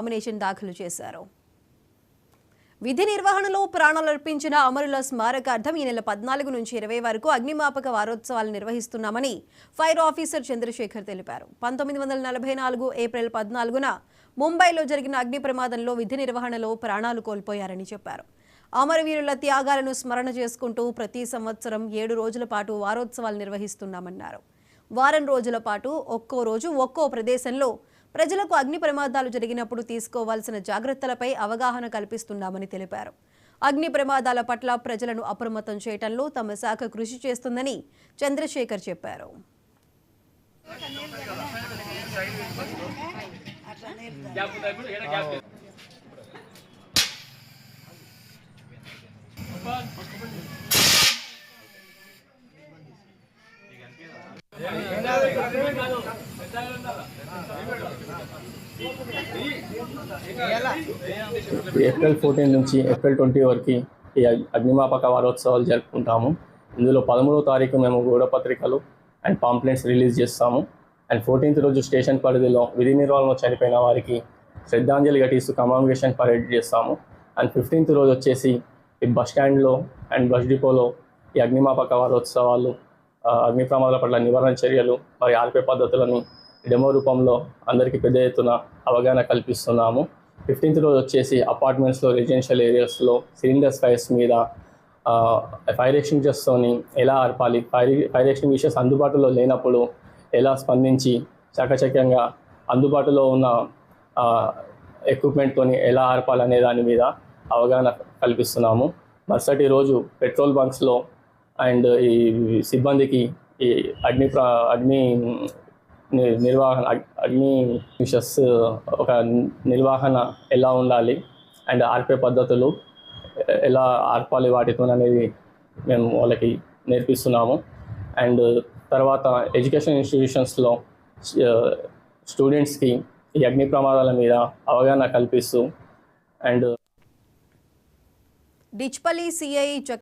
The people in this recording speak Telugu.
నామినేషన్ దాఖలు చేశారు. విధి నిర్వహణలో ప్రాణాలర్పించిన అమరుల స్మారకార్థం ఈ నెల 14 నుంచి 20 వరకు అగ్నిమాపక వారోత్సవాలు నిర్వహిస్తున్నామని ఫైర్ ఆఫీసర్ చంద్రశేఖర్ తెలిపారు. 1944 ఏప్రిల్ 14న ముంబైలో జరిగిన అగ్ని ప్రమాదంలో విధి నిర్వహణలో ప్రాణాలు కోల్పోయారని చెప్పారు. అమరవీరుల త్యాగాలను స్మరణ చేసుకుంటూ ప్రతి సంవత్సరం 7 రోజుల పాటు వారోత్సవాలు నిర్వహిస్తున్నామన్నారు. వారం రోజుల పాటు ఒక్కో రోజు ఒక్కో ప్రదేశంలో ప్రజలకు అగ్ని ప్రమాదాలు జరిగినప్పుడు తీసుకోవాల్సిన జాగ్రత్తలపై అవగాహన కల్పిస్తున్నామని తెలిపారు. అగ్ని ప్రమాదాల పట్ల ప్రజలను అప్రమత్తం చేయడంలో తమ శాఖ కృషి చేస్తుందని చంద్రశేఖర్ చెప్పారు. ఏప్రిల్ 14 నుంచి ఏప్రిల్ 20 వరకు ఈ అగ్నిమాపక వారోత్సవాలు జరుపుకుంటాము. ఇందులో 13వ తారీఖు మేము గూఢపత్రికలు అండ్ పాంప్లెట్స్ రిలీజ్ చేస్తాము. అండ్ 14th రోజు స్టేషన్ పరిధిలో విధి నిర్వహణలో చనిపోయిన వారికి శ్రద్ధాంజలి ఘటిస్తూ కమాంగేషన్ పరేడ్ చేస్తాము. అండ్ 15th రోజు వచ్చేసి ఈ బస్ స్టాండ్లో అండ్ బస్ డిపోలో ఈ అగ్నిమాపక వారోత్సవాలు, అగ్ని ప్రమాదాల పట్ల నివారణ చర్యలు మరి ఆర్పే పద్ధతులని డెమో రూపంలో అందరికీ పెద్ద ఎత్తున అవగాహన కల్పిస్తున్నాము. 15th రోజు వచ్చేసి అపార్ట్మెంట్స్లో, రెసిడెన్షియల్ ఏరియాస్లో సిలిండర్స్ ఫైర్స్ మీద ఫైర్ ఎక్స్టింగ్విషర్స్తోని ఎలా ఆర్పాలి, ఫైర్ ఎక్స్టింగ్విషర్స్ అందుబాటులో లేనప్పుడు ఎలా స్పందించి చకచక్యంగా అందుబాటులో ఉన్న ఎక్విప్మెంట్తోని ఎలా ఆర్పాలనే దాని మీద అవగాహన కల్పిస్తున్నాము. మరుసటి రోజు పెట్రోల్ బంక్స్లో అండ్ ఈ సిబ్బందికి ఈ అగ్ని నిర్వహణ, అగ్ని మిషన్స్ ఒక నిర్వహణ ఎలా ఉండాలి అండ్ ఆర్పే పద్ధతులు ఎలా ఆర్పాలి వాటితో అనేది మేము వాళ్ళకి నేర్పిస్తున్నాము. అండ్ తర్వాత ఎడ్యుకేషన్ ఇన్స్టిట్యూషన్స్లో స్టూడెంట్స్కి ఈ అగ్ని ప్రమాదాల మీద అవగాహన కల్పిస్తూ అండ్ డిచ్పల్లి సిఐ